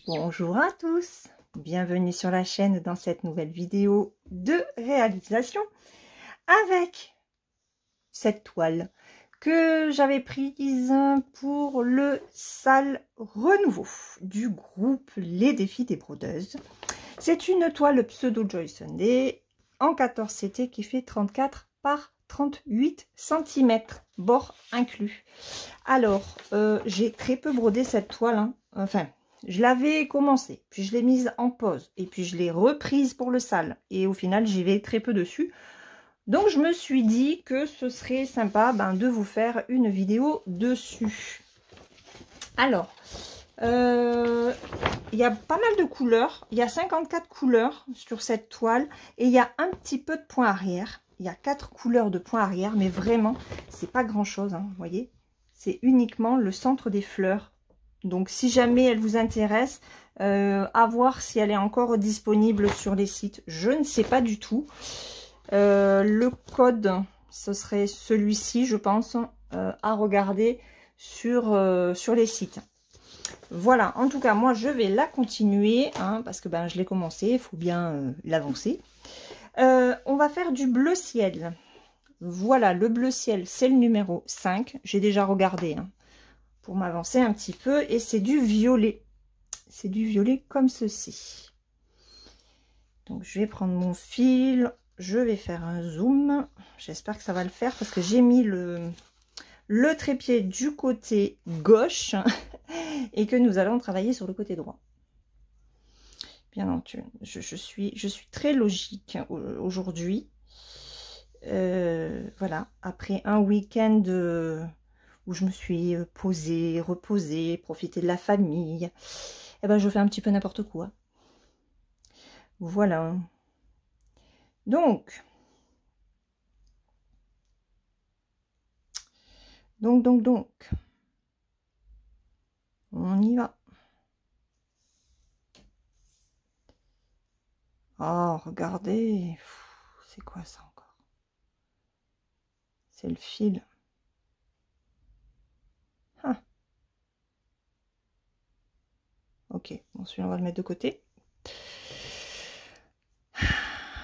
Bonjour à tous, bienvenue sur la chaîne dans cette nouvelle vidéo de réalisation avec cette toile que j'avais prise pour le sale renouveau du groupe Les Défis des Brodeuses. C'est une toile pseudo Joy Sunday en 14 CT qui fait 34 par 38 cm, bord inclus. Alors, j'ai très peu brodé cette toile, hein. Enfin, je l'avais commencé, puis je l'ai mise en pause, et puis je l'ai reprise pour le sale. Et au final, j'y vais très peu dessus. Donc, je me suis dit que ce serait sympa de vous faire une vidéo dessus. Alors, il y a pas mal de couleurs. Il y a 54 couleurs sur cette toile. Et il y a un petit peu de point arrière. Il y a 4 couleurs de point arrière, mais vraiment, c'est pas grand-chose, hein, vous voyez. C'est uniquement le centre des fleurs. Donc, si jamais elle vous intéresse, à voir si elle est encore disponible sur les sites. Je ne sais pas du tout. Le code, ce serait celui-ci, je pense, à regarder sur les sites. Voilà, en tout cas, moi, je vais la continuer, hein, parce que je l'ai commencé, il faut bien l'avancer. On va faire du bleu ciel. Voilà, le bleu ciel, c'est le numéro 5. J'ai déjà regardé, hein, pour m'avancer un petit peu. Et c'est du violet. C'est du violet comme ceci. Donc, je vais prendre mon fil. Je vais faire un zoom. J'espère que ça va le faire parce que j'ai mis le trépied du côté gauche et que nous allons travailler sur le côté droit. Bien entendu, je suis très logique aujourd'hui. Voilà, après un week-end où je me suis posée, reposée, profité de la famille, et je fais un petit peu n'importe quoi. Voilà. Donc, on y va. Oh, regardez, c'est quoi ça encore? C'est le fil. Ah. Ok, bon, celui-là, on va le mettre de côté.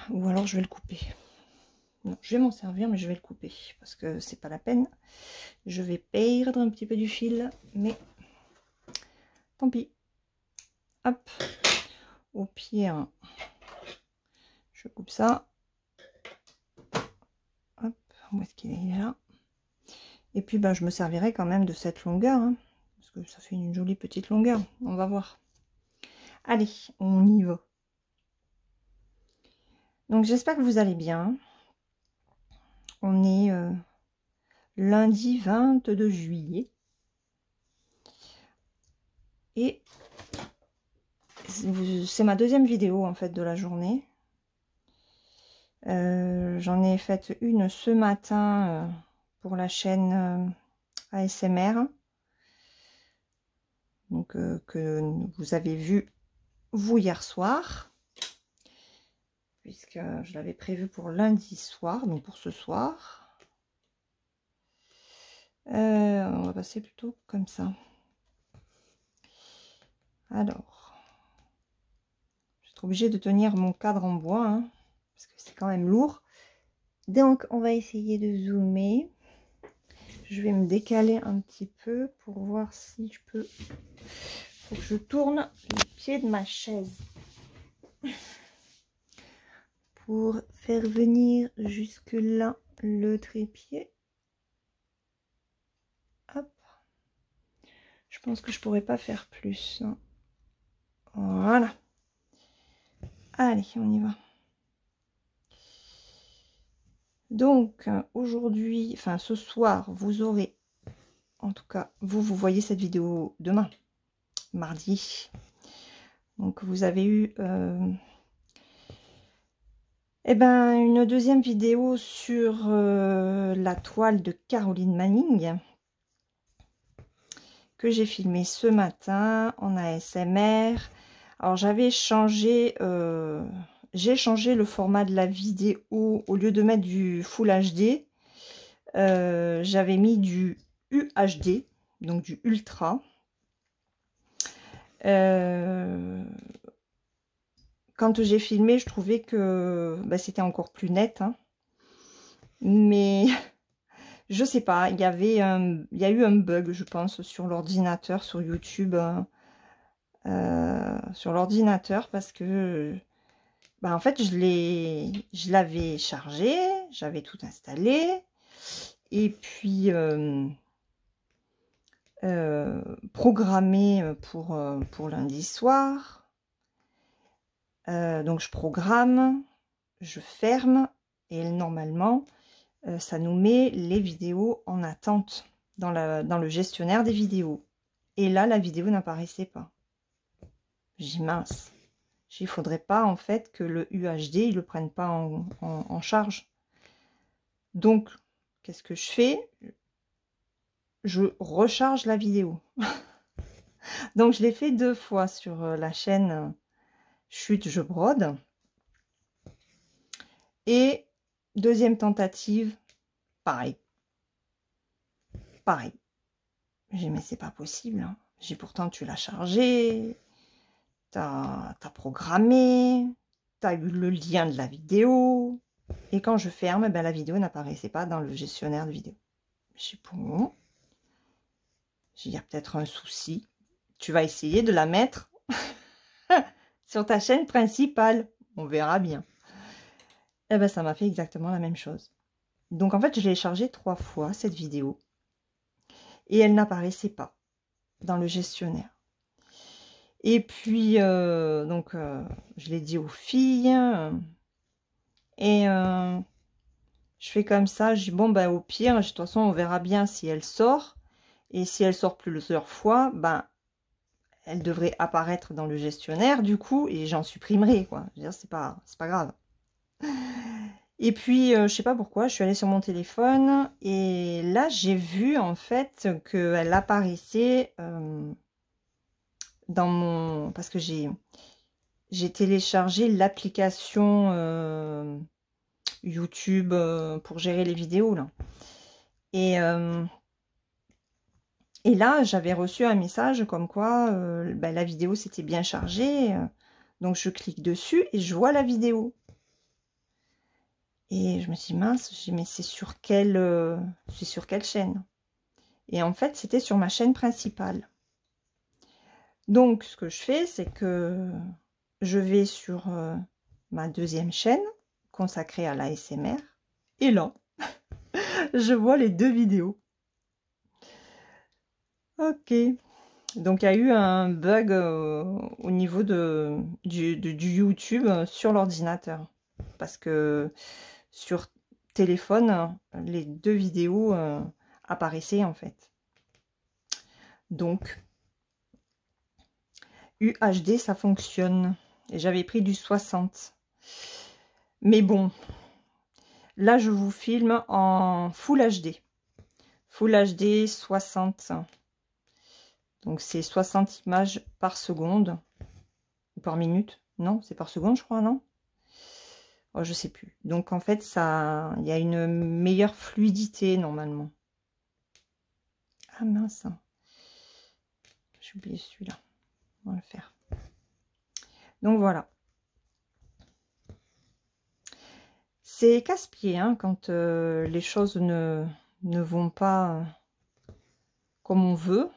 Ou alors, je vais le couper. Non, je vais m'en servir, mais je vais le couper parce que c'est pas la peine. Je vais perdre un petit peu du fil, mais tant pis. Hop, au pire, je coupe ça. Hop, où est-ce qu'il est là? Et puis, je me servirai quand même de cette longueur, hein, parce que ça fait une jolie petite longueur. On va voir. Allez, on y va. Donc, j'espère que vous allez bien. On est lundi 22 juillet. Et c'est ma deuxième vidéo, en fait, de la journée. J'en ai fait une ce matin pour la chaîne ASMR. Donc, que vous avez vu, vous, hier soir. Puisque je l'avais prévu pour lundi soir, donc pour ce soir. On va passer plutôt comme ça. Alors, je vais être obligée de tenir mon cadre en bois, hein, parce que c'est quand même lourd. Donc, on va essayer de zoomer. Je vais me décaler un petit peu pour voir si je peux... Faut que je tourne le pied de ma chaise pour faire venir jusque là le trépied. Hop. Je pense que je pourrais pas faire plus, hein. Voilà. Allez, on y va. Donc, aujourd'hui, enfin ce soir, vous aurez, en tout cas, vous voyez cette vidéo demain, mardi. Donc, vous avez eu une deuxième vidéo sur la toile de Caroline Manning que j'ai filmée ce matin en ASMR. Alors, j'avais changé... j'ai changé le format de la vidéo. Au lieu de mettre du Full HD, j'avais mis du UHD, donc du Ultra. Quand j'ai filmé, je trouvais que bah, c'était encore plus net. Hein. Mais je sais pas, il y a eu un bug, je pense, sur l'ordinateur, sur YouTube, sur l'ordinateur, parce que bah, en fait, je l'avais chargé, j'avais tout installé, et puis programmé pour lundi soir. Donc je programme, je ferme, et normalement, ça nous met les vidéos en attente dans le gestionnaire des vidéos. Et là, la vidéo n'apparaissait pas. J'ai dit mince. Il faudrait pas en fait que le UHD il le prenne pas en charge. Donc, qu'est-ce que je fais? Je recharge la vidéo. Donc, je l'ai fait 2 fois sur la chaîne Chute, je brode. Et deuxième tentative, pareil. Pareil. J'ai dit, mais c'est pas possible. Hein. J'ai pourtant, tu l'as chargé, t'as programmé, t'as eu le lien de la vidéo. Et quand je ferme, ben, la vidéo n'apparaissait pas dans le gestionnaire de vidéo. Je dis, bon, il y a peut-être un souci. Tu vas essayer de la mettre sur ta chaîne principale. On verra bien. Et ben, ça m'a fait exactement la même chose. Donc, en fait, je l'ai chargée 3 fois, cette vidéo. Et elle n'apparaissait pas dans le gestionnaire. Et puis, je l'ai dit aux filles. Et je fais comme ça. Je dis, bon, ben, au pire, de toute façon, on verra bien si elle sort. Et si elle sort plusieurs fois, ben, elle devrait apparaître dans le gestionnaire, du coup, et j'en supprimerai, quoi. Je veux dire, c'est pas grave. Et puis, je sais pas pourquoi, je suis allée sur mon téléphone, et là, j'ai vu, en fait, qu'elle apparaissait dans mon... Parce que j'ai téléchargé l'application YouTube pour gérer les vidéos, là. Et là, j'avais reçu un message comme quoi ben, la vidéo s'était bien chargée. Donc, je clique dessus et je vois la vidéo. Et je me suis dit, mince, mais c'est sur quelle chaîne? Et en fait, c'était sur ma chaîne principale. Donc, ce que je fais, c'est que je vais sur ma deuxième chaîne consacrée à l'ASMR. Et là, je vois les 2 vidéos. Ok. Donc, il y a eu un bug au niveau du YouTube sur l'ordinateur. Parce que sur téléphone, les 2 vidéos apparaissaient en fait. Donc, UHD, ça fonctionne. Et j'avais pris du 60. Mais bon, là, je vous filme en Full HD. Full HD 60. Donc, c'est 60 images par seconde. Ou par minute. Non, c'est par seconde, je crois, non? Oh, je sais plus. Donc, en fait, il y a une meilleure fluidité, normalement. Ah, mince. J'ai oublié celui-là. On va le faire. Donc, voilà. C'est casse-pied, hein, quand les choses ne vont pas comme on veut.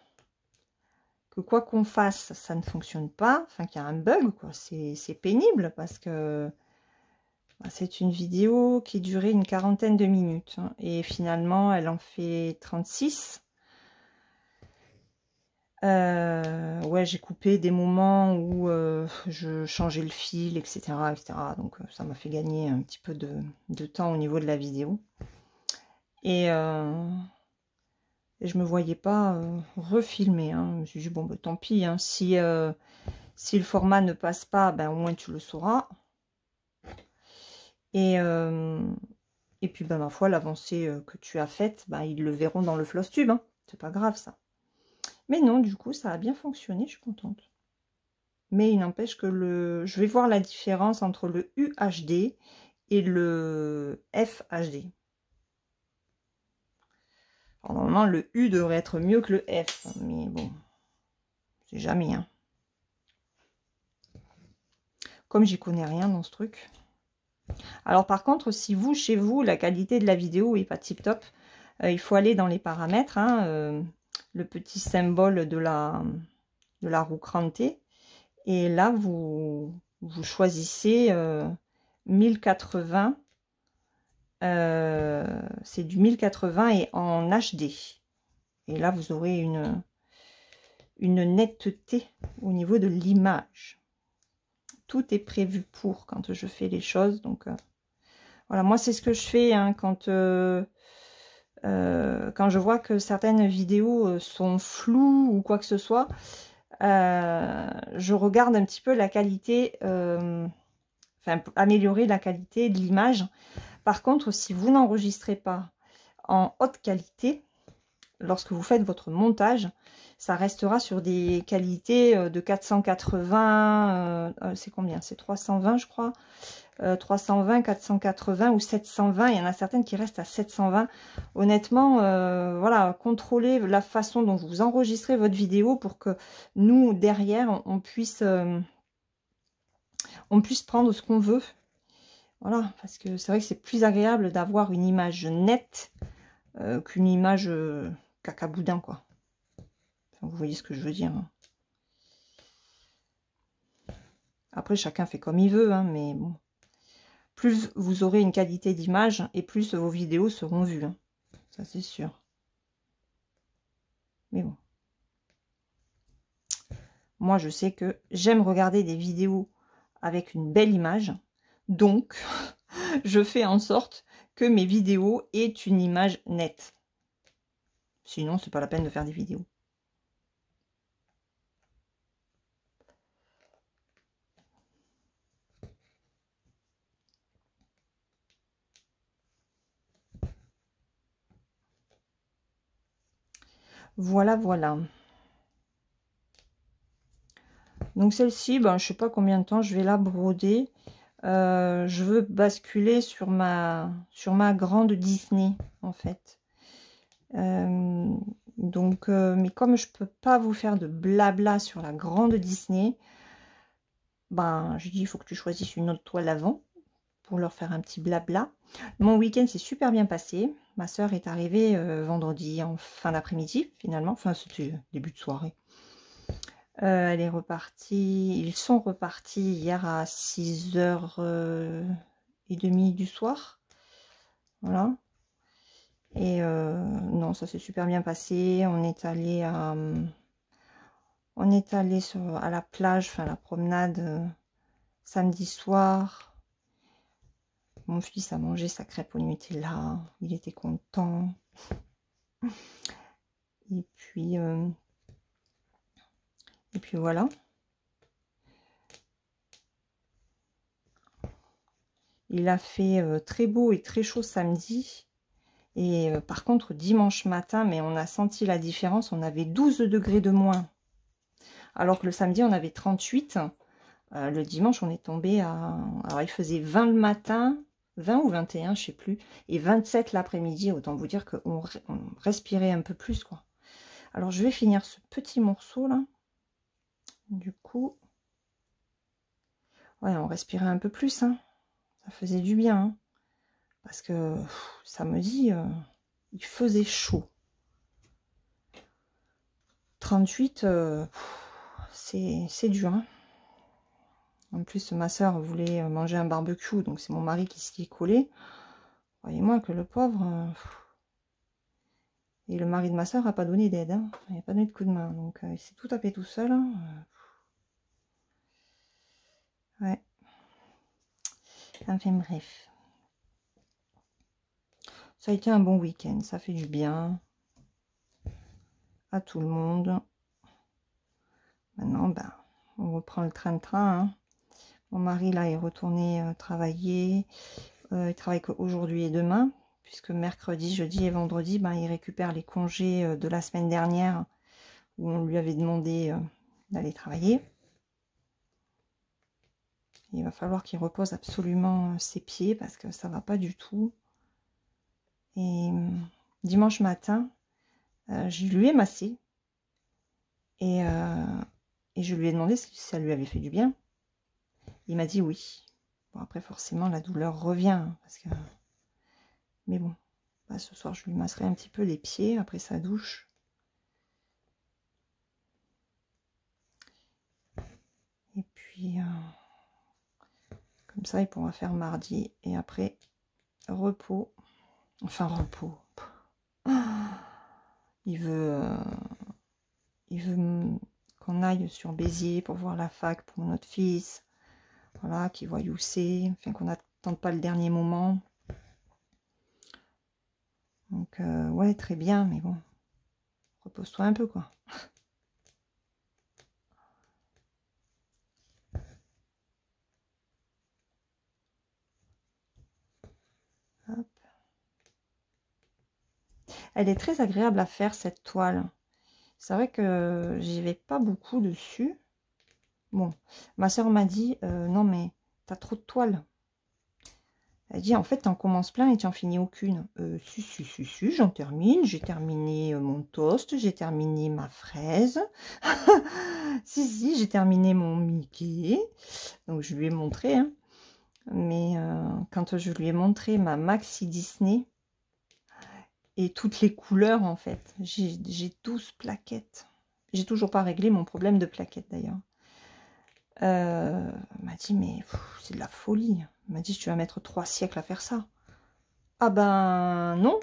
Que quoi qu'on fasse, ça ne fonctionne pas, enfin qu'il y a un bug, quoi. C'est pénible parce que bah, c'est une vidéo qui durait une 40aine de minutes. Hein, et finalement, elle en fait 36. Ouais, j'ai coupé des moments où je changeais le fil, etc. etc. Donc ça m'a fait gagner un petit peu de temps au niveau de la vidéo. Et je me voyais pas refilmer. Hein. Je me suis dit, bon, bah, tant pis. Hein. Si le format ne passe pas, ben, au moins tu le sauras. Et puis, ben, ma foi, l'avancée que tu as faite, ben, ils le verront dans le Flosstube. Hein. C'est pas grave, ça. Mais non, du coup, ça a bien fonctionné. Je suis contente. Mais il n'empêche que je vais voir la différence entre le UHD et le FHD. Alors, normalement, le U devrait être mieux que le F. Mais bon, c'est jamais, hein. comme j'y connais rien dans ce truc. Alors par contre, si vous, chez vous, la qualité de la vidéo est pas tip top, il faut aller dans les paramètres, hein, le petit symbole de la roue crantée. Et là, vous choisissez 1080. C'est du 1080 et en HD. Et là, vous aurez une netteté au niveau de l'image. Tout est prévu pour quand je fais les choses. Donc, voilà, moi, c'est ce que je fais hein, quand je vois que certaines vidéos sont floues ou quoi que ce soit. Je regarde un petit peu la qualité, enfin, améliorer la qualité de l'image. Par contre, si vous n'enregistrez pas en haute qualité, lorsque vous faites votre montage, ça restera sur des qualités de 480, c'est combien? C'est 320 je crois, 320, 480 ou 720, il y en a certaines qui restent à 720. Honnêtement, voilà, contrôlez la façon dont vous enregistrez votre vidéo pour que nous, derrière, on puisse prendre ce qu'on veut. Voilà, parce que c'est vrai que c'est plus agréable d'avoir une image nette qu'une image cacaboudin, quoi. Enfin, vous voyez ce que je veux dire. Hein. Après, chacun fait comme il veut, hein, mais bon. Plus vous aurez une qualité d'image et plus vos vidéos seront vues. Hein. Ça, c'est sûr. Mais bon. Moi, je sais que j'aime regarder des vidéos avec une belle image. Donc, je fais en sorte que mes vidéos aient une image nette. Sinon, c'est pas la peine de faire des vidéos. Voilà, voilà. Donc celle-ci, ben, je sais pas combien de temps je vais la broder. Je veux basculer sur ma grande Disney, en fait. Donc, mais comme je peux pas vous faire de blabla sur la grande Disney, ben, je dis il faut que tu choisisses une autre toile avant pour leur faire un petit blabla. Mon week-end s'est super bien passé. Ma soeur est arrivée vendredi en fin d'après-midi, finalement. Enfin, c'était début de soirée. Elle est repartie. Ils sont repartis hier à 6h30 du soir. Voilà. Et non, ça s'est super bien passé. On est allé à la plage, enfin la promenade samedi soir. Mon fils a mangé sa crêpe au Nutella. Il était content. Et puis voilà. Il a fait très beau et très chaud samedi. Et par contre, dimanche matin, mais on a senti la différence. On avait 12 degrés de moins. Alors que le samedi, on avait 38. Le dimanche, on est tombé à... Alors, il faisait 20 le matin, 20 ou 21, je sais plus. Et 27 l'après-midi. Autant vous dire qu'on respirait un peu plus, quoi. Alors, je vais finir ce petit morceau, là. Du coup... Ouais, on respirait un peu plus, hein. Ça faisait du bien, hein. Parce que samedi, il faisait chaud. 38, c'est dur. Hein. En plus, ma soeur voulait manger un barbecue, donc c'est mon mari qui s'y est collé. Voyez-moi que le pauvre... Et le mari de ma soeur n'a pas donné d'aide. Hein. Il n'a pas donné de coup de main. Donc, il s'est tout tapé tout seul. Hein. Ouais. Enfin, bref. Ça a été un bon week-end. Ça fait du bien à tout le monde. Maintenant, ben, on reprend le train-train. Hein. Mon mari, là, est retourné travailler. Il travaille qu'aujourd'hui et demain. Puisque mercredi, jeudi et vendredi, ben, il récupère les congés de la semaine dernière. Où on lui avait demandé d'aller travailler. Il va falloir qu'il repose absolument ses pieds parce que ça va pas du tout. Et dimanche matin, je lui ai massé. Et je lui ai demandé si ça lui avait fait du bien. Il m'a dit oui. Bon, après, forcément, la douleur revient. Hein, parce que... Mais bon, bah, ce soir, je lui masserai un petit peu les pieds après sa douche. Et puis, comme ça, il pourra faire mardi. Et après, repos. Enfin, repos. Il veut qu'on aille sur Béziers pour voir la fac pour notre fils. Voilà, qu'il voit où c'est. Enfin, qu'on n'attende pas le dernier moment. Donc, ouais, très bien, mais bon. Repose-toi un peu, quoi. Hop. Elle est très agréable à faire, cette toile. C'est vrai que j'y vais pas beaucoup dessus. Bon, ma soeur m'a dit, non mais t'as trop de toiles. Elle dit, en fait, t'en commences plein et tu n'en finis aucune. Si, j'en termine. J'ai terminé mon toast, j'ai terminé ma fraise. si, j'ai terminé mon Mickey. Donc, je lui ai montré. Hein. Mais quand je lui ai montré ma Maxi Disney et toutes les couleurs, en fait, j'ai 12 plaquettes. J'ai toujours pas réglé mon problème de plaquettes, d'ailleurs. M'a dit, mais c'est de la folie. Il m'a dit, tu vas mettre 3 siècles à faire ça. Ah ben non.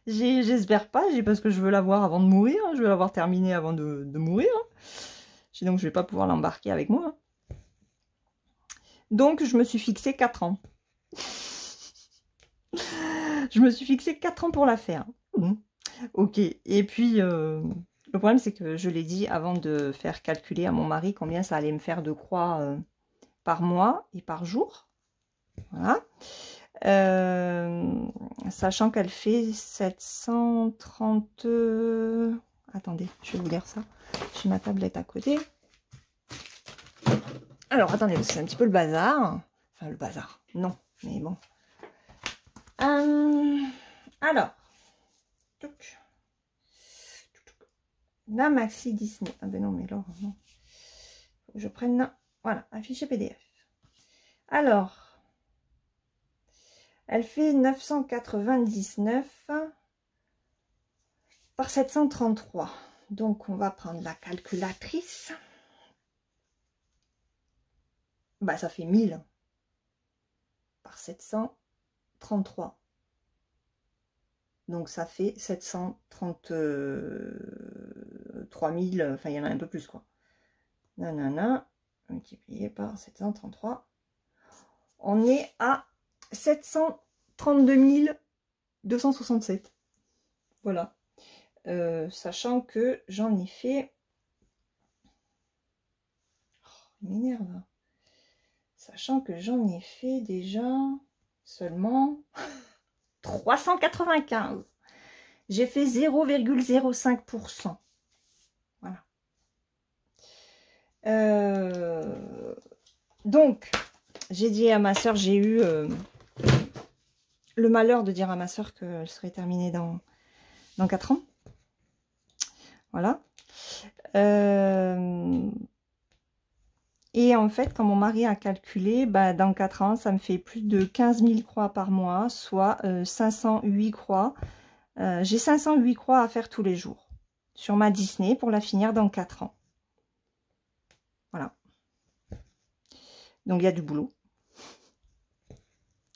J'espère pas, parce que je veux l'avoir avant de mourir. Hein. Je veux l'avoir terminé avant de mourir. Hein. Donc je vais pas pouvoir l'embarquer avec moi. Hein. Donc je me suis fixé 4 ans. Je me suis fixé 4 ans pour la faire. Ok, et puis... le problème, c'est que je l'ai dit avant de faire calculer à mon mari combien ça allait me faire de croix par mois et par jour. Voilà. Sachant qu'elle fait 730... Attendez, je vais vous lire ça. J'ai ma tablette à côté. Alors, attendez, c'est un petit peu le bazar. Enfin, le bazar, non, mais bon. Alors. La Maxi Disney. Ah ben non, mais là, non. Faut que je prenne... Voilà, un fichier PDF. Alors, elle fait 999 par 733. Donc, on va prendre la calculatrice. Bah, ça fait 1000 par 733. Donc, ça fait 733 000. Enfin, il y en a un peu plus, quoi. Nanana, multiplié par 733. On est à 732 267. Voilà. Sachant que j'en ai fait... Oh, il m'énerve. Sachant que j'en ai fait déjà seulement 395. J'ai fait 0,05%. Voilà. Donc, j'ai dit à ma soeur, j'ai eu le malheur de dire à ma soeur qu'elle serait terminée dans 4 ans. Voilà. Et en fait, quand mon mari a calculé, bah, dans 4 ans, ça me fait plus de 15 000 croix par mois, soit 508 croix. J'ai 508 croix à faire tous les jours sur ma Disney pour la finir dans 4 ans. Voilà. Donc, il y a du boulot.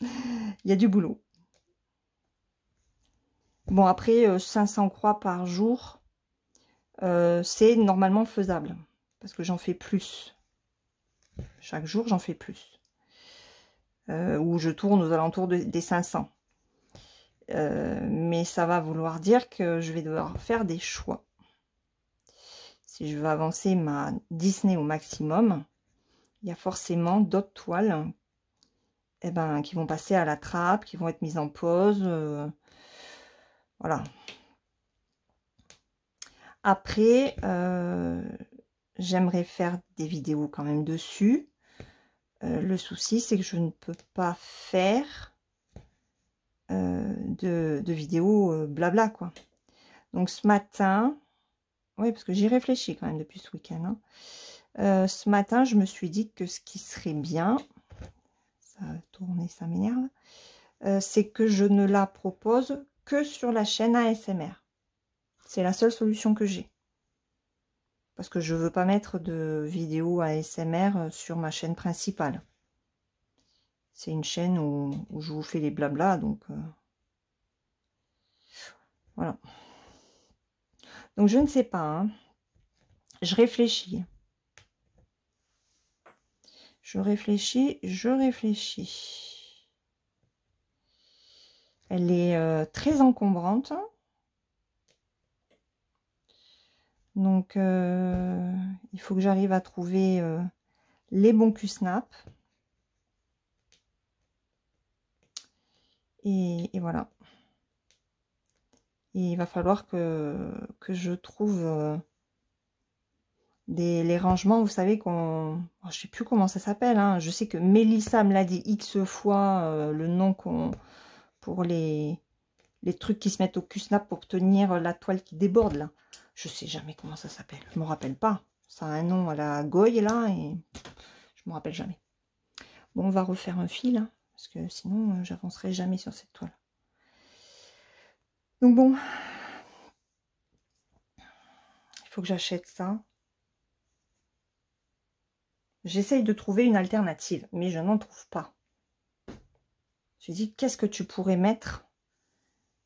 Il y a du boulot. Bon, après, 500 croix par jour, c'est normalement faisable. Parce que j'en fais plus. Chaque jour, j'en fais plus. Où je tourne aux alentours des 500. Mais ça va vouloir dire que je vais devoir faire des choix. Si je veux avancer ma Disney au maximum, il y a forcément d'autres toiles qui vont passer à la trappe, qui vont être mises en pause. Voilà. Après, j'aimerais faire des vidéos quand même dessus. Le souci, c'est que je ne peux pas faire de vidéos blabla, quoi. Donc, ce matin, oui, parce que j'y réfléchis quand même depuis ce week-end. Ce matin, je me suis dit que ce qui serait bien, ça a tourné, ça m'énerve, c'est que je ne la propose que sur la chaîne ASMR. C'est la seule solution que j'ai. Parce que je ne veux pas mettre de vidéo ASMR sur ma chaîne principale. C'est une chaîne où je vous fais les blablas, donc voilà. Donc je ne sais pas, hein. Je réfléchis. Je réfléchis. Elle est très encombrante. Donc il faut que j'arrive à trouver les bons Q-snap. Et voilà. Et il va falloir que je trouve les rangements, vous savez qu'on... Oh, je sais plus comment ça s'appelle. Hein. Je sais que Mélissa me l'a dit X fois, le nom qu'on pour les trucs qui se mettent au Q-snap pour tenir la toile qui déborde là. Je sais jamais comment ça s'appelle. Je me rappelle pas. Ça a un nom à la goye là et je me rappelle jamais. Bon, on va refaire un fil hein, parce que sinon j'avancerai jamais sur cette toile. Donc bon, il faut que j'achète ça. J'essaye de trouver une alternative, mais je n'en trouve pas. Je me dis, qu'est-ce que tu pourrais mettre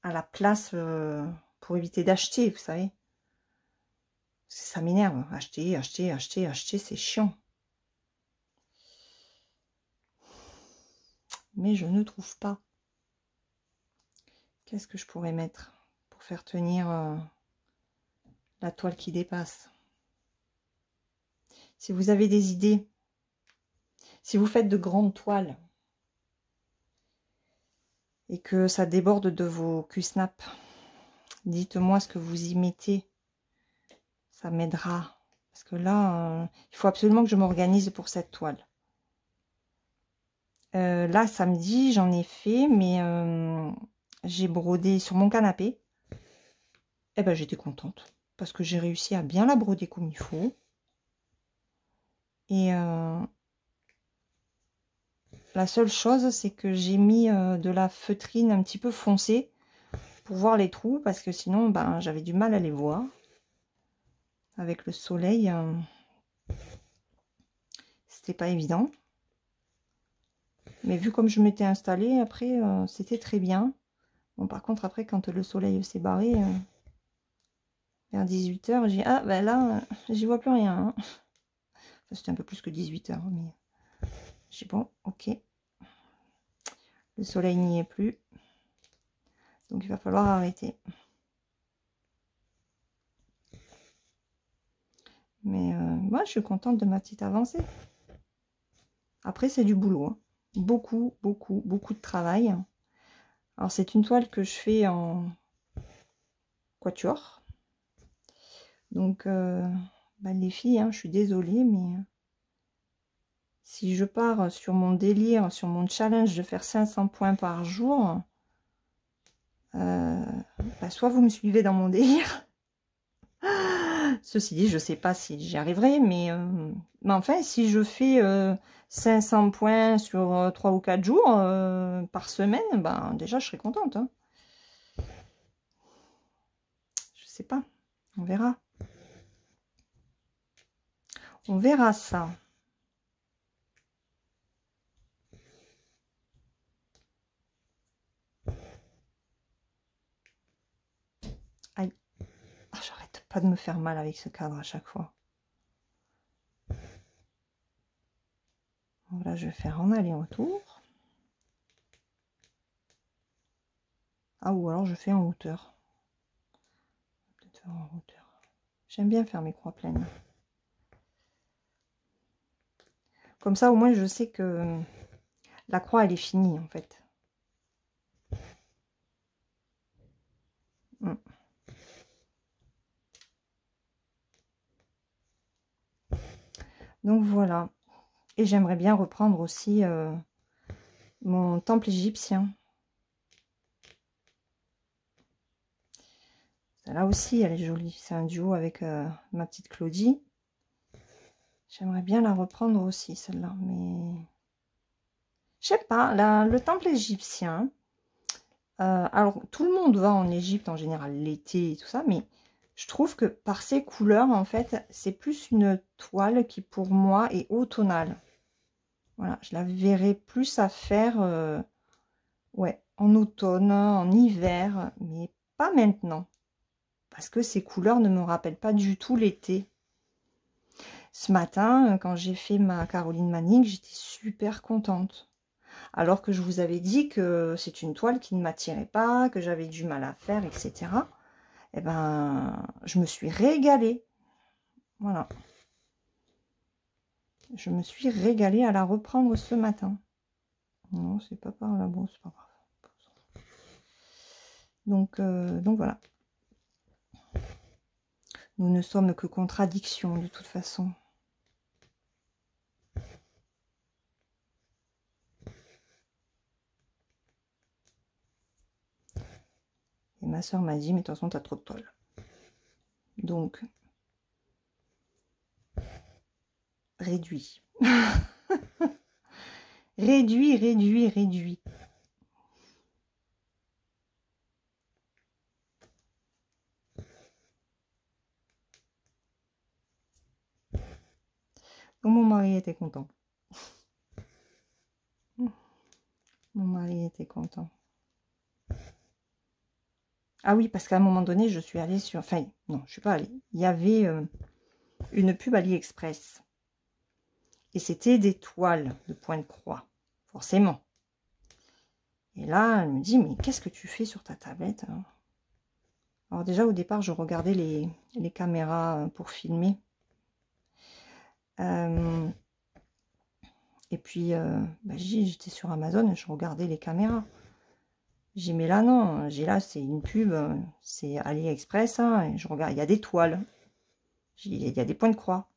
à la place pour éviter d'acheter, vous savez. Ça m'énerve. Acheter, c'est chiant. Mais je ne trouve pas. Qu'est-ce que je pourrais mettre pour faire tenir la toile qui dépasse? Si vous avez des idées, si vous faites de grandes toiles et que ça déborde de vos Q-snap, dites-moi ce que vous y mettez. Ça m'aidera. Parce que là, il faut absolument que je m'organise pour cette toile. Là, samedi, j'en ai fait, mais j'ai brodé sur mon canapé. Eh ben, j'étais contente. Parce que j'ai réussi à bien la broder comme il faut. Et la seule chose, c'est que j'ai mis de la feutrine un petit peu foncée pour voir les trous. Parce que sinon, ben, j'avais du mal à les voir. Avec le soleil, c'était pas évident. Mais vu comme je m'étais installée, après, c'était très bien. Bon, par contre, après, quand le soleil s'est barré, vers 18 h, j'ai ah, ben là, j'y vois plus rien. Hein. Enfin, c'était un peu plus que 18 h, mais j'ai bon, ok. Le soleil n'y est plus. Donc, il va falloir arrêter. Mais moi, je suis contente de ma petite avancée. Après, c'est du boulot. Hein. Beaucoup de travail. Alors, c'est une toile que je fais en quatuor. Donc, bah, les filles, hein, je suis désolée, mais si je pars sur mon délire, sur mon challenge de faire 500 points par jour, bah, soit vous me suivez dans mon délire. Ceci dit, je ne sais pas si j'y arriverai, mais enfin, si je fais 500 points sur 3 ou 4 jours par semaine, ben, déjà, je serai contente. Hein. Je sais pas. On verra. On verra ça. Aïe. Ah, j'arrête pas de me faire mal avec ce cadre à chaque fois. Donc là, je vais faire en aller-retour. Ah, ou alors je fais en hauteur. Peut-être faire en hauteur. J'aime bien faire mes croix pleines. Comme ça, au moins, je sais que la croix, elle est finie, en fait. Donc, voilà. Et j'aimerais bien reprendre aussi mon temple égyptien. Là aussi, elle est jolie. C'est un duo avec ma petite Claudie. J'aimerais bien la reprendre aussi, celle-là, mais... Je sais pas, le temple égyptien... alors, tout le monde va en Égypte en général l'été et tout ça, mais je trouve que par ses couleurs, en fait, c'est plus une toile qui, pour moi, est automnale. Voilà, je la verrais plus à faire, ouais, en automne, en hiver, mais pas maintenant. Parce que ces couleurs ne me rappellent pas du tout l'été. Ce matin, quand j'ai fait ma Caroline Manning, j'étais super contente. Alors que je vous avais dit que c'est une toile qui ne m'attirait pas, que j'avais du mal à faire, etc. Eh ben, je me suis régalée. Voilà. Je me suis régalée à la reprendre ce matin. Non, c'est pas par là. Bon, c'est pas grave. Donc voilà. Nous ne sommes que contradictions de toute façon. Et ma soeur m'a dit, mais de toute façon, t'as trop de toile. Donc, réduit. Réduit, réduit, réduit. Donc, mon mari était content. Mon mari était content. Ah oui, parce qu'à un moment donné, je suis allée sur... Enfin, non, je suis pas allée. Il y avait une pub AliExpress. Et c'était des toiles de point de croix, forcément. Et là, elle me dit, mais qu'est-ce que tu fais sur ta tablette, hein? Alors déjà, au départ, je regardais les caméras pour filmer. Et puis, bah, j'étais sur Amazon, je regardais les caméras. J'ai mais là, non, j'ai là, c'est une pub, c'est AliExpress, hein, et je regarde, il y a des toiles. Il y a des points de croix.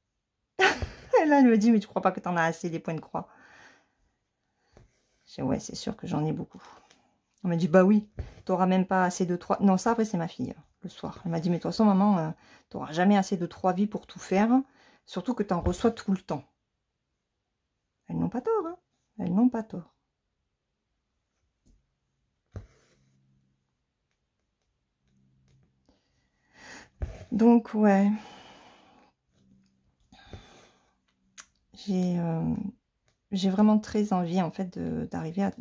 Et là, elle me dit, mais tu crois pas que tu en as assez des points de croix? J'ai ouais, c'est sûr que j'en ai beaucoup. On m'a dit, bah oui, t'auras même pas assez de 3... Non, ça, après, c'est ma fille, le soir. Elle m'a dit, mais de toute façon, maman, t'auras jamais assez de 3 vies pour tout faire. Surtout que t'en reçois tout le temps. Elles n'ont pas tort, hein. Elles n'ont pas tort. Donc, ouais. J'ai vraiment très envie, en fait, d'arriver à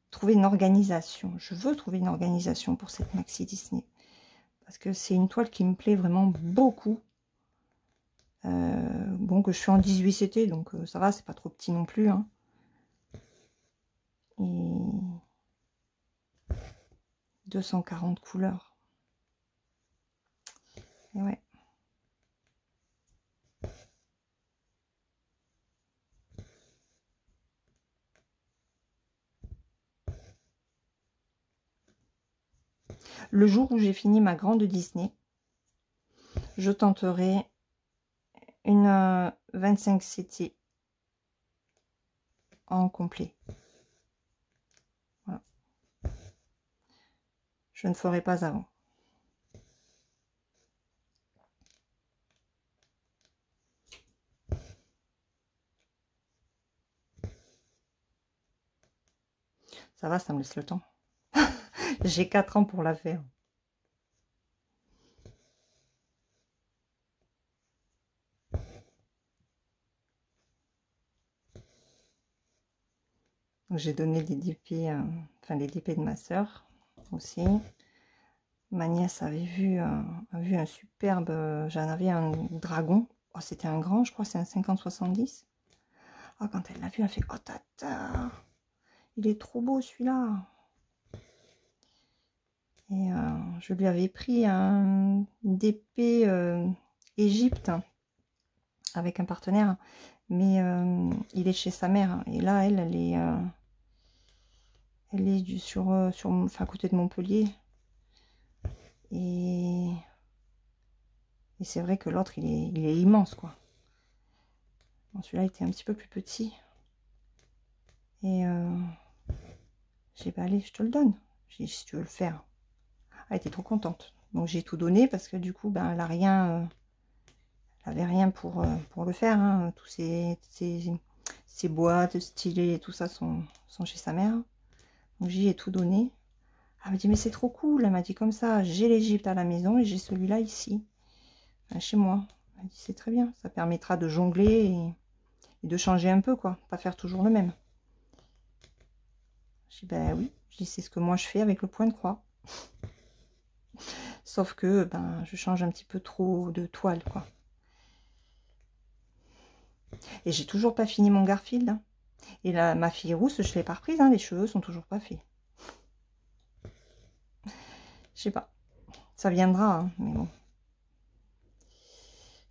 trouver une organisation. Je veux trouver une organisation pour cette maxi Disney. Parce que c'est une toile qui me plaît vraiment beaucoup. Bon, que je suis en 18CT, donc ça va, c'est pas trop petit non plus, hein. Et 240 couleurs. Et ouais. Le jour où j'ai fini ma grande Disney, je tenterai une 25CT en complet. Voilà. Je ne ferai pas avant. Ça va, ça me laisse le temps. J'ai 4 ans pour la faire. J'ai donné les DP, enfin les DP de ma soeur aussi. Ma nièce avait vu un superbe, j'en avais un dragon. Oh, c'était un grand, je crois, c'est un 50-70. Oh, quand elle l'a vu, elle fait, oh tata, il est trop beau celui-là. Et je lui avais pris un DP Égypte avec un partenaire, mais il est chez sa mère. Et là, elle est enfin, à côté de Montpellier. Et c'est vrai que l'autre, il est immense, quoi. Bon, celui-là était un petit peu plus petit. Et j'ai dit, bah, allez, je te le donne. J'ai dit, si tu veux le faire. Elle était trop contente. Donc j'ai tout donné parce que du coup, ben, elle a rien j'avais rien pour le faire. Hein. Tous ces boîtes, stylés et tout ça sont chez sa mère. Donc j'y ai tout donné. Elle m'a dit, mais c'est trop cool. Elle m'a dit comme ça, j'ai l'Égypte à la maison et j'ai celui-là ici, enfin, chez moi. Elle m'a dit, c'est très bien, ça permettra de jongler et de changer un peu, quoi. Pas faire toujours le même. Je dis, ben oui, je dis, c'est ce que moi je fais avec le point de croix. Sauf que, ben, je change un petit peu trop de toile, quoi. Et j'ai toujours pas fini mon Garfield. Hein. Et là, ma fille rousse, je l'ai pas reprise, hein, les cheveux sont toujours pas faits. Je sais pas. Ça viendra, hein, mais bon.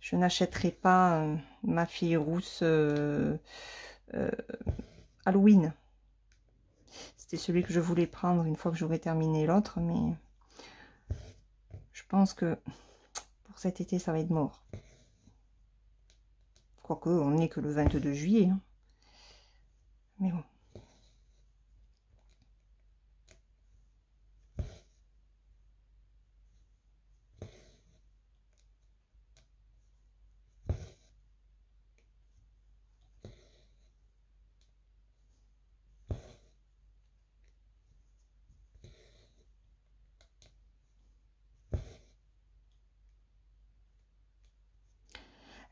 Je n'achèterai pas ma fille rousse Halloween. C'était celui que je voulais prendre une fois que j'aurais terminé l'autre, mais je pense que pour cet été, ça va être mort. Quoique, on n'est que le 22 juillet. Hein. Mais bon.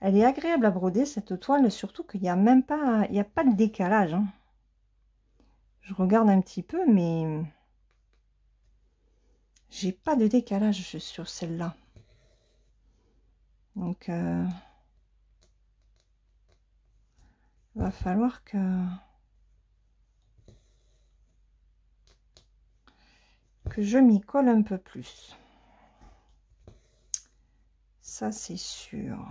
Elle est agréable à broder, cette toile, surtout qu'il n'y a même pas, il n'y a pas de décalage. Hein. Je regarde un petit peu, mais j'ai pas de décalage sur celle-là. Donc, va falloir que je m'y colle un peu plus. Ça, c'est sûr.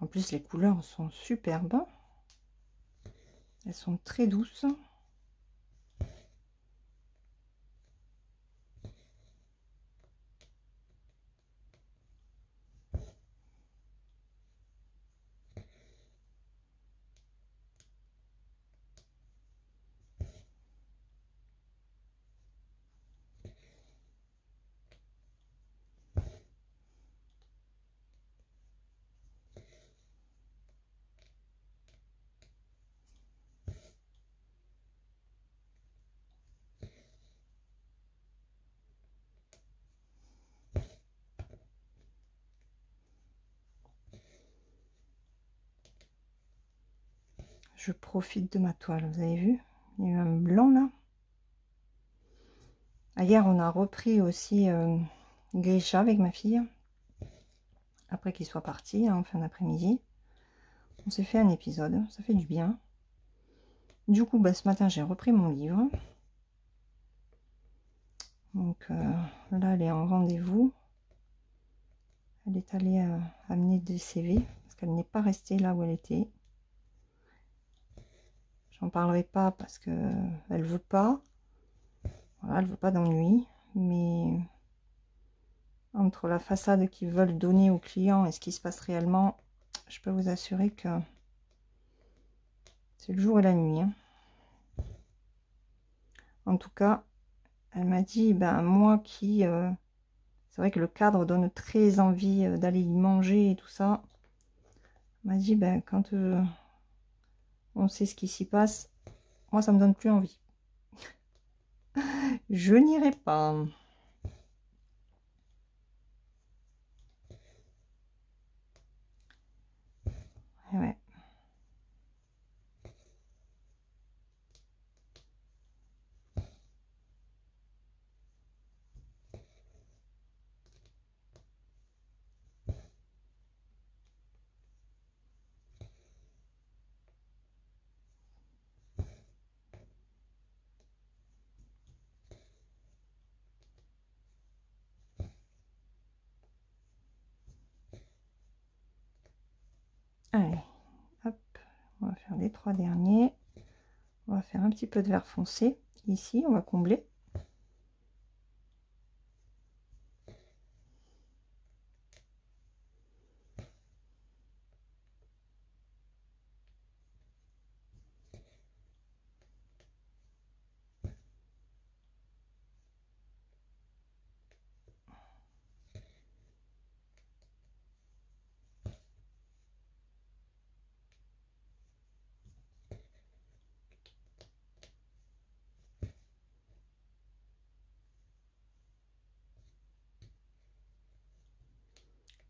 En plus, les couleurs sont superbes. Elles sont très douces. Je profite de ma toile, vous avez vu? Il y a eu un blanc là. Hier, on a repris aussi Grisha avec ma fille. Après qu'il soit parti, hein, en fin d'après-midi. On s'est fait un épisode, ça fait du bien. Du coup, bah, ce matin, j'ai repris mon livre. Donc là, elle est en rendez-vous. Elle est allée amener des CV, parce qu'elle n'est pas restée là où elle était. J'en parlerai pas parce que elle veut pas. Voilà, elle veut pas d'ennui. Mais entre la façade qu'ils veulent donner aux clients et ce qui se passe réellement, je peux vous assurer que c'est le jour et la nuit. Hein. En tout cas, elle m'a dit, ben moi qui... c'est vrai que le cadre donne très envie d'aller y manger et tout ça. Elle m'a dit, ben quand on sait ce qui s'y passe, moi ça me donne plus envie. Je n'irai pas. Ouais. faire les 3 derniers. On va faire un petit peu de vert foncé ici, on va combler.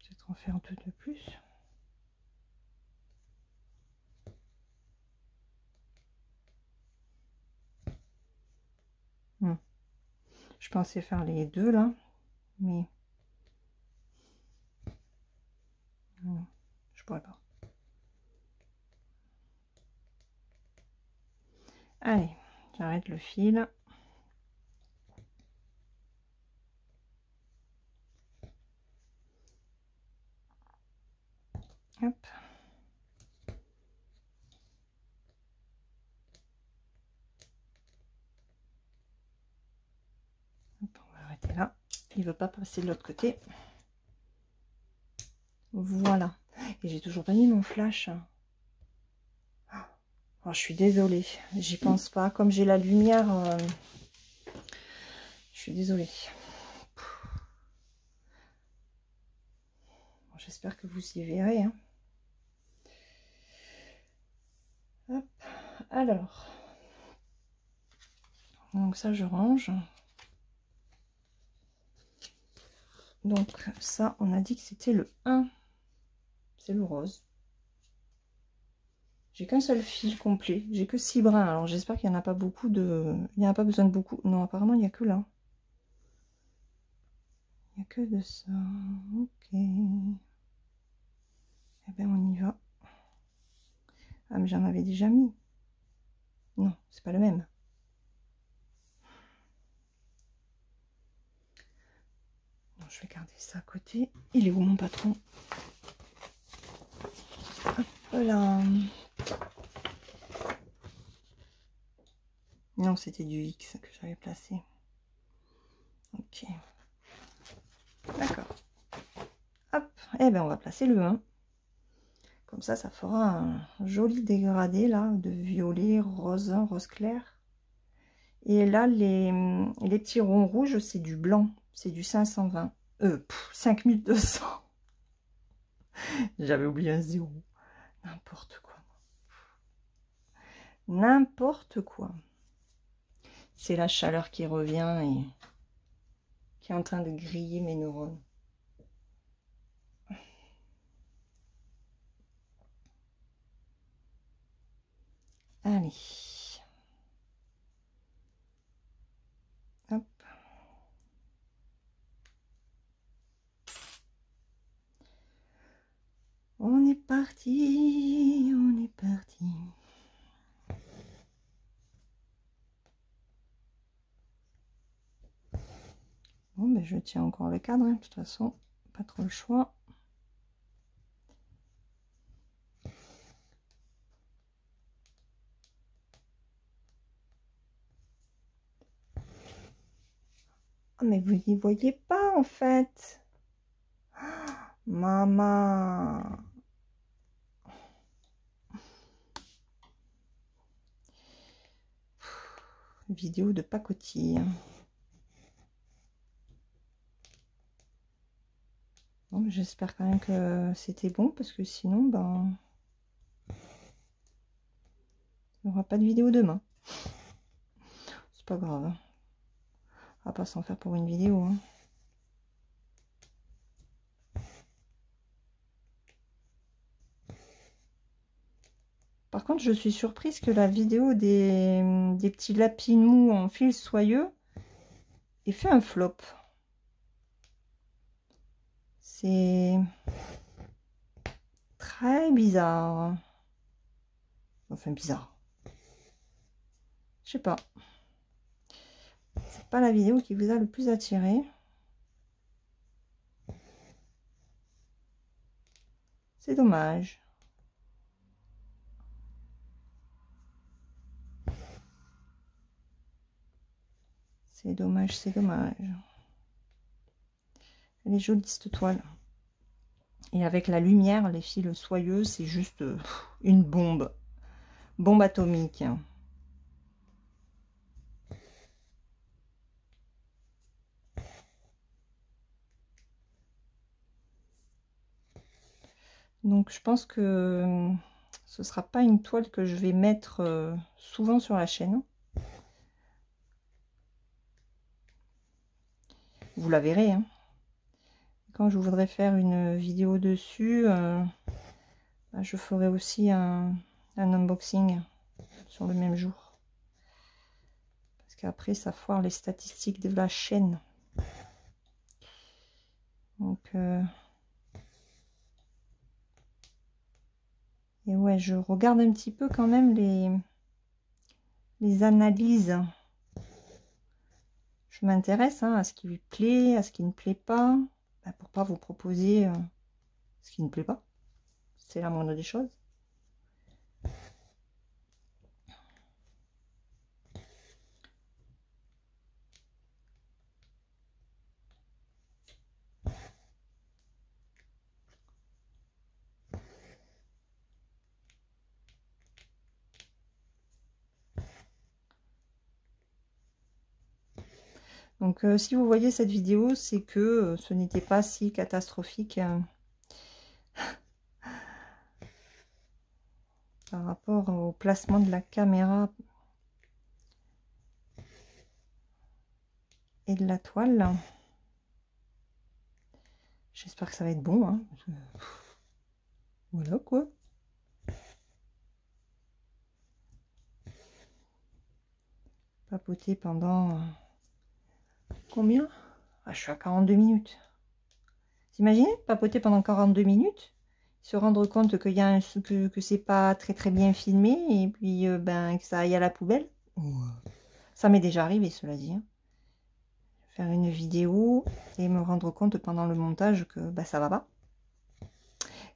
Peut-être en faire 2 de plus. Je pensais faire les 2 là, mais non, je pourrais pas. Allez, j'arrête le fil. Hop. Hop, on va arrêter là. Il veut pas passer de l'autre côté. Voilà. Et j'ai toujours pas mis mon flash. Oh, je suis désolée. J'y pense pas. Comme j'ai la lumière, je suis désolée. Bon, j'espère que vous y verrez. Hein. Hop. Alors. Donc ça, je range. Donc ça, on a dit que c'était le 1. C'est le rose. J'ai qu'un seul fil complet. J'ai que 6 brins. Alors j'espère qu'il n'y en a pas beaucoup de... Il n'y en a pas besoin de beaucoup. Non, apparemment, il n'y a que là. Il n'y a que de ça. Ok. Eh bien, on y va. Ah, mais j'en avais déjà mis. Non, c'est pas le même. Non, je vais garder ça à côté. Il est où mon patron? Hop là. Non, c'était du X que j'avais placé. Ok. D'accord. Hop. Eh bien, on va placer le 1. Comme ça fera un joli dégradé là, de violet, rose, rose clair. Et là, les petits ronds rouges, c'est du blanc. C'est du 520. 5200. J'avais oublié un 0. N'importe quoi. N'importe quoi. C'est la chaleur qui revient et qui est en train de griller mes neurones. Allez. Hop. On est parti. On est parti. Bon, ben je tiens encore le cadre, hein, de toute façon, pas trop le choix. Oh, mais vous n'y voyez pas en fait. Ah, maman. Vidéo de pacotille. Bon, j'espère quand même que c'était bon parce que sinon, ben, il n'y aura pas de vidéo demain. C'est pas grave. Hein. On va pas s'en faire pour une vidéo. Hein. Par contre, je suis surprise que la vidéo des petits lapis mous en fil soyeux ait fait un flop. C'est très bizarre. Enfin, bizarre. Je sais pas. C'est pas la vidéo qui vous a le plus attiré. C'est dommage. C'est dommage, c'est dommage. Elle est jolie cette toile. Et avec la lumière, les fils soyeux, c'est juste une bombe. Bombe atomique. Donc je pense que ce sera pas une toile que je vais mettre souvent sur la chaîne. Vous la verrez. Hein. Quand je voudrais faire une vidéo dessus, bah, je ferai aussi un unboxing sur le même jour. Parce qu'après, ça foire les statistiques de la chaîne. Donc, et ouais, je regarde un petit peu quand même les analyses. Je m'intéresse à ce qui lui plaît, à ce qui ne plaît pas, bah, pour pas vous proposer ce qui ne plaît pas. C'est la moindre des choses. Donc si vous voyez cette vidéo, c'est que ce n'était pas si catastrophique par rapport au placement de la caméra et de la toile. J'espère que ça va être bon. Hein, parce que... Voilà quoi. Papoter pendant... Combien? Ah, je suis à 42 minutes. Vous imaginez papoter pendant 42 minutes, se rendre compte qu'il y a un, que c'est pas très bien filmé et puis ben, que ça aille à la poubelle. Ça m'est déjà arrivé, cela dit. Hein. Faire une vidéo et me rendre compte pendant le montage que ben, ça va pas.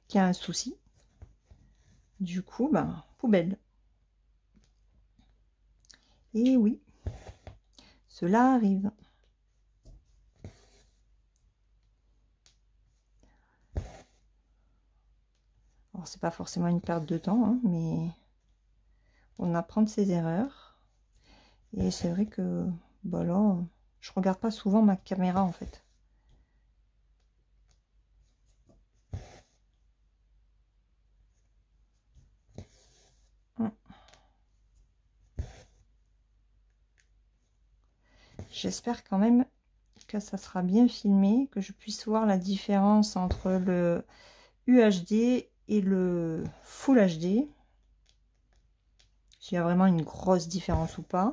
Qu'il y a un souci. Du coup, ben, poubelle. Et oui, cela arrive. Alors, c'est pas forcément une perte de temps, hein, mais on apprend de ses erreurs. Et c'est vrai que, bah là, je regarde pas souvent ma caméra, en fait. J'espère quand même que ça sera bien filmé, que je puisse voir la différence entre le UHD et le Full HD. S'il y a vraiment une grosse différence ou pas.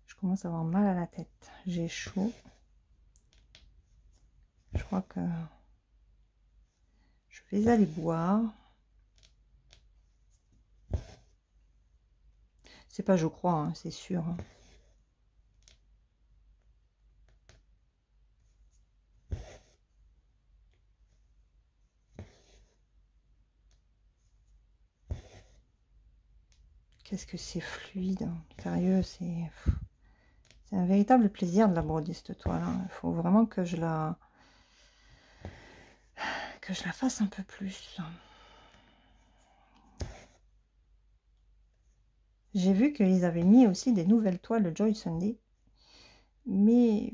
Je commence à avoir mal à la tête. J'ai chaud. Je crois que je vais aller boire. C'est pas je crois, hein, c'est sûr. Hein. Qu'est-ce que c'est fluide. Sérieux, c'est un véritable plaisir de la broder cette toile. Hein. Il faut vraiment que je la fasse un peu plus. J'ai vu qu'ils avaient mis aussi des nouvelles toiles Joy Sunday. Mais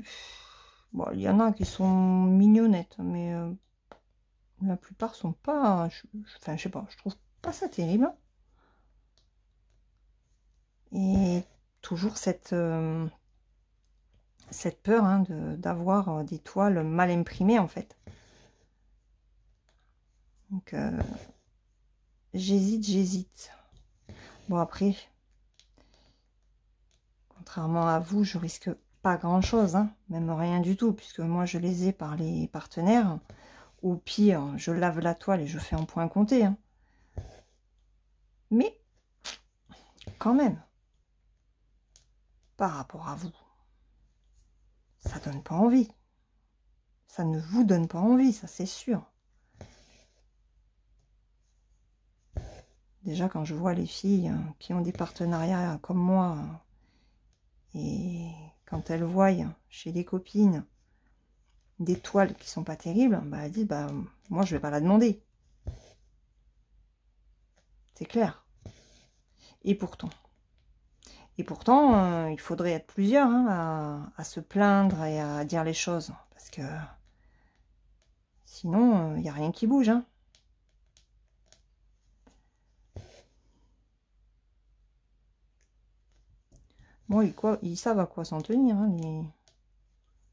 bon, il y en a qui sont mignonnettes, mais la plupart sont pas. Enfin, je sais pas, je trouve pas ça terrible. Et toujours cette cette peur hein, d'avoir des toiles mal imprimées en fait. Donc j'hésite. Bon après, contrairement à vous, je risque pas grand chose, hein, même rien du tout, puisque moi je les ai par les partenaires. Au pire, je lave la toile et je fais en point compté. Hein. Mais quand même, par rapport à vous, ça donne pas envie. Ça ne vous donne pas envie, ça c'est sûr. Déjà quand je vois les filles qui ont des partenariats comme moi, et quand elles voient chez des copines des toiles qui sont pas terribles, bah, elles disent bah moi je vais pas la demander. C'est clair. Et pourtant, il faudrait être plusieurs hein, à se plaindre et à dire les choses. Parce que sinon, il n'y a rien qui bouge. Hein. Bon, ils savent à quoi s'en tenir, hein,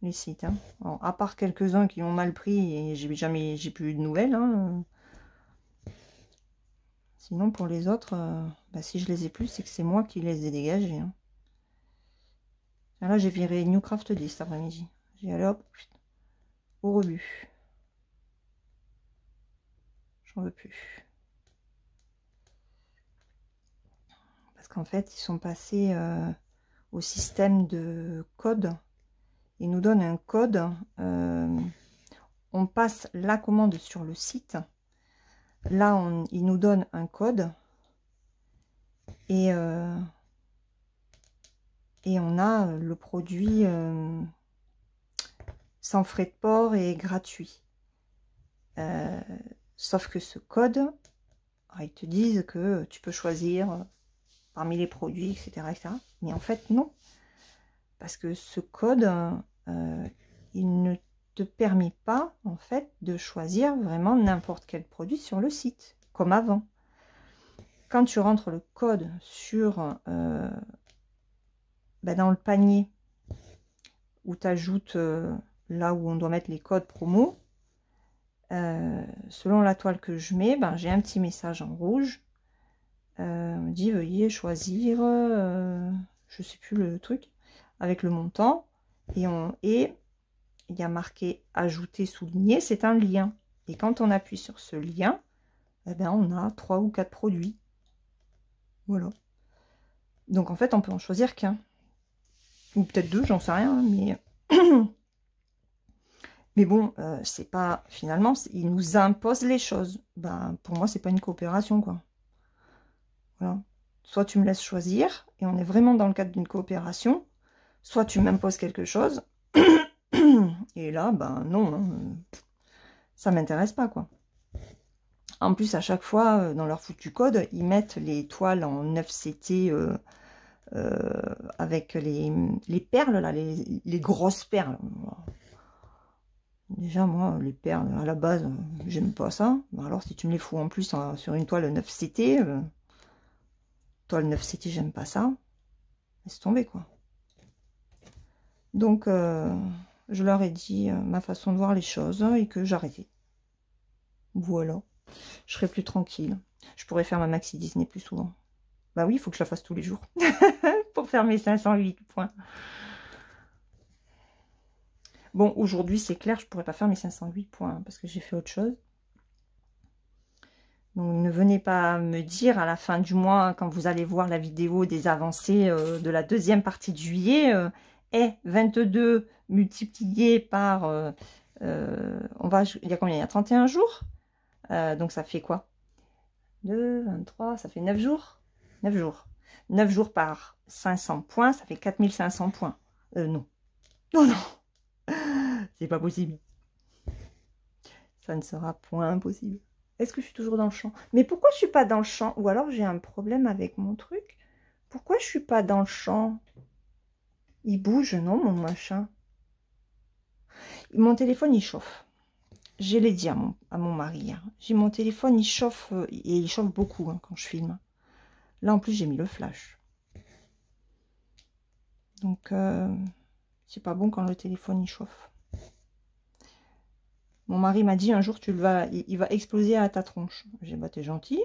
les sites. Hein. Alors, à part quelques-uns qui ont mal pris et j'ai plus eu de nouvelles. Hein. Sinon, pour les autres, bah, si je les ai plus, c'est que c'est moi qui les ai dégagés. Hein. Là, j'ai viré Newcraft 10 cet après-midi. J'ai allé hop, au rebut. J'en veux plus. Parce qu'en fait, ils sont passés au système de code. Ils nous donnent un code. On passe la commande sur le site. Là, ils nous donnent un code. Et on a le produit sans frais de port et gratuit. Sauf que ce code, ils te disent que tu peux choisir parmi les produits, etc., etc. Mais en fait, non. Parce que ce code, il ne te permet pas, en fait, de choisir vraiment n'importe quel produit sur le site, comme avant. Quand tu rentres le code sur dans le panier, où tu ajoutes là où on doit mettre les codes promo, selon la toile que je mets, j'ai un petit message en rouge. On me dit veuillez choisir, je sais plus le truc, avec le montant. Et il y a marqué ajouter, souligner, c'est un lien. Et quand on appuie sur ce lien, on a 3 ou 4 produits. Voilà. Donc en fait, on peut en choisir qu'un. Ou peut-être 2, j'en sais rien, mais... mais bon, c'est pas... Finalement, ils nous imposent les choses. Pour moi, c'est pas une coopération, quoi. Voilà. Soit tu me laisses choisir, et on est vraiment dans le cadre d'une coopération, soit tu m'imposes quelque chose, et là, non, hein, ça m'intéresse pas, quoi. En plus, à chaque fois, dans leur foutu code, ils mettent les toiles en 9CT avec les perles, là, les grosses perles. Déjà, moi, les perles, à la base, j'aime pas ça. Alors, si tu me les fous en plus sur une toile 9CT, toile 9CT, j'aime pas ça. Laisse tomber, quoi. Donc, je leur ai dit ma façon de voir les choses et que j'arrêtais. Voilà. Je serai plus tranquille. Je pourrais faire ma maxi Disney plus souvent. Bah oui, il faut que je la fasse tous les jours. Pour faire mes 508 points. Bon, aujourd'hui, c'est clair, je pourrais pas faire mes 508 points. Hein, parce que j'ai fait autre chose. Donc, ne venez pas me dire à la fin du mois, quand vous allez voir la vidéo des avancées de la deuxième partie de juillet, 22 multiplié par... il y a combien? Il y a 31 jours. Donc, ça fait quoi? 2, 23, ça fait 9 jours. 9 jours. 9 jours par 500 points, ça fait 4500 points. Non. Non, non. C'est pas possible. Ça ne sera point impossible. Est-ce que je suis toujours dans le champ? Mais pourquoi je suis pas dans le champ? Ou alors j'ai un problème avec mon truc? Pourquoi je suis pas dans le champ? Il bouge, non, mon machin? Mon téléphone, il chauffe. Je l'ai dit à mon mari. Hein. J'ai mon téléphone, il chauffe, et il chauffe beaucoup hein, quand je filme. Là, en plus, j'ai mis le flash. Donc, C'est pas bon quand le téléphone il chauffe. Mon mari m'a dit un jour, il va exploser à ta tronche. J'ai dit, bah t'es gentil.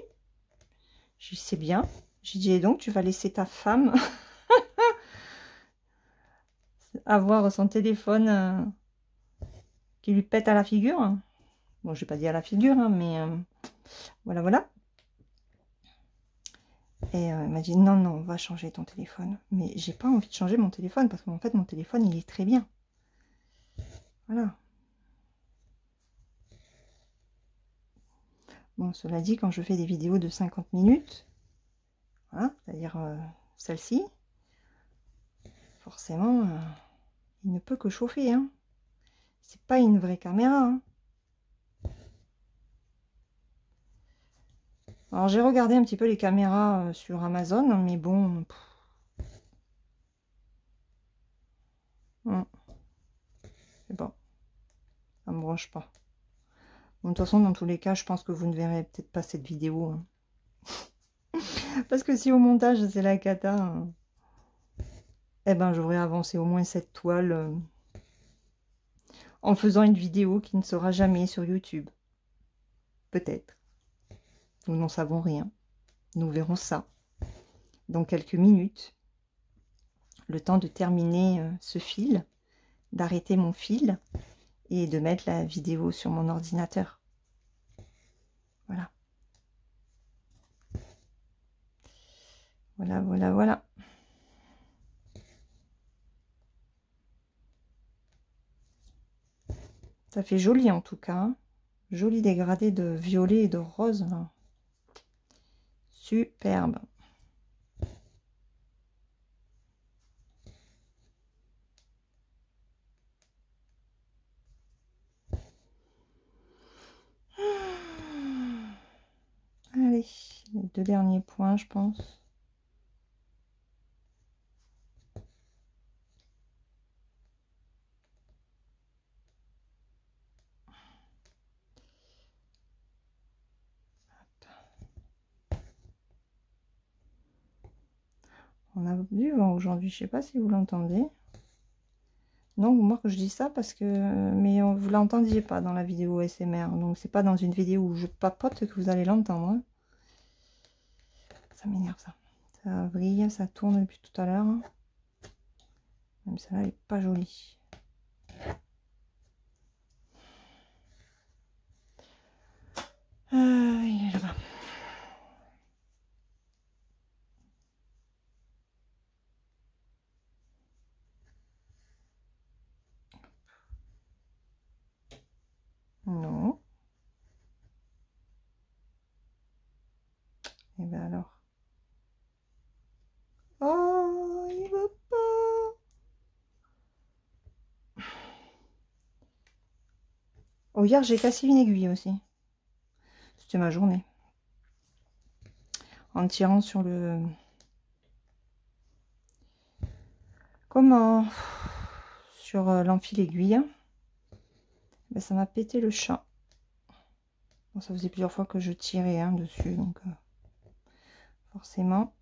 J'ai dit, c'est bien. J'ai dit, et donc tu vas laisser ta femme avoir son téléphone qui lui pète à la figure. Bon, j'ai pas dit à la figure, hein, mais voilà, voilà. Et il m'a dit, non, non, on va changer ton téléphone. Mais j'ai pas envie de changer mon téléphone, parce qu'en fait, mon téléphone, il est très bien. Voilà. Bon, cela dit, quand je fais des vidéos de 50 minutes, voilà, c'est-à-dire celle-ci, forcément, il ne peut que chauffer. Hein. C'est pas une vraie caméra. Hein. Alors, j'ai regardé un petit peu les caméras sur Amazon, mais bon... c'est bon. Ça me branche pas. Bon, de toute façon, dans tous les cas, je pense que vous ne verrez peut-être pas cette vidéo. Hein. Parce que si au montage, c'est la cata, hein, eh ben, j'aurais avancé au moins cette toile en faisant une vidéo qui ne sera jamais sur YouTube. Peut-être. Nous n'en savons rien. Nous verrons ça dans quelques minutes. Le temps de terminer ce fil, d'arrêter mon fil et de mettre la vidéo sur mon ordinateur. Voilà. Voilà, voilà, voilà. Ça fait joli en tout cas. Hein. Joli dégradé de violet et de rose. Là. Superbe. Allez, les deux derniers points, je pense. On a du vent aujourd'hui, je sais pas si vous l'entendez. Non, moi que je dis ça parce que... Mais vous l'entendiez pas dans la vidéo SMR. Donc c'est pas dans une vidéo où je papote que vous allez l'entendre. Hein. Ça m'énerve ça. Ça brille, ça tourne depuis tout à l'heure. Même ça, elle est pas jolie. Il est là-bas. Non. Et bien alors. Oh, il veut pas. Oh, hier, j'ai cassé une aiguille aussi. C'était ma journée. En tirant sur le... Comment? Sur l'enfil aiguille. Ben, ça m'a pété le chat. Bon, ça faisait plusieurs fois que je tirais hein, dessus, donc forcément.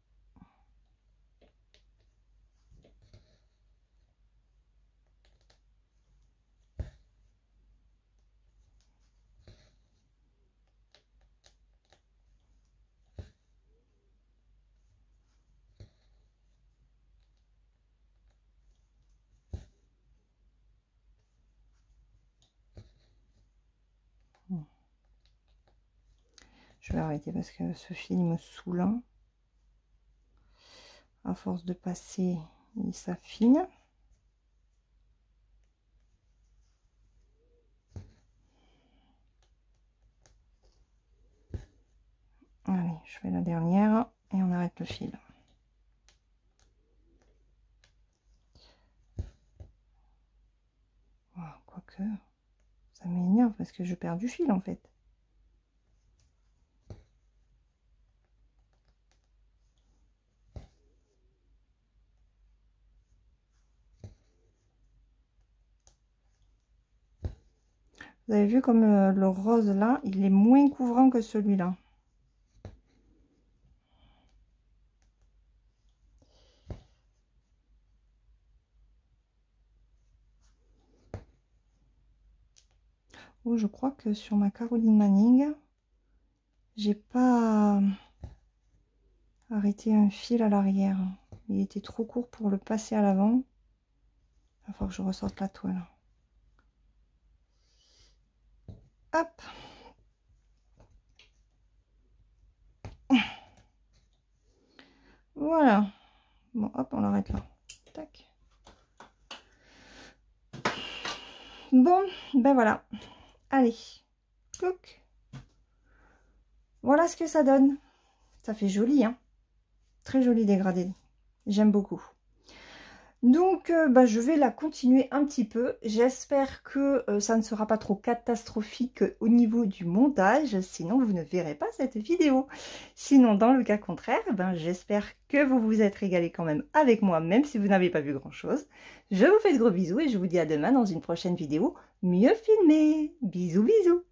Je vais arrêter parce que ce fil me saoule. À force de passer, il s'affine. Allez, je fais la dernière et on arrête le fil. Oh, quoique, ça m'énerve parce que je perds du fil en fait. Vous avez vu comme le rose là, il est moins couvrant que celui-là. Oh, je crois que sur ma Caroline Manning, j'ai pas arrêté un fil à l'arrière. Il était trop court pour le passer à l'avant. Il va falloir que je ressorte la toile. Hop. Voilà. Bon, hop, on l'arrête là. Tac. Bon, ben voilà. Allez. Couc. Voilà ce que ça donne. Ça fait joli, hein. Très joli dégradé. J'aime beaucoup. Donc, je vais la continuer un petit peu. J'espère que ça ne sera pas trop catastrophique au niveau du montage. Sinon, vous ne verrez pas cette vidéo. Sinon, dans le cas contraire, j'espère que vous vous êtes régalé quand même avec moi, même si vous n'avez pas vu grand-chose. Je vous fais de gros bisous et je vous dis à demain dans une prochaine vidéo mieux filmée. Bisous, bisous.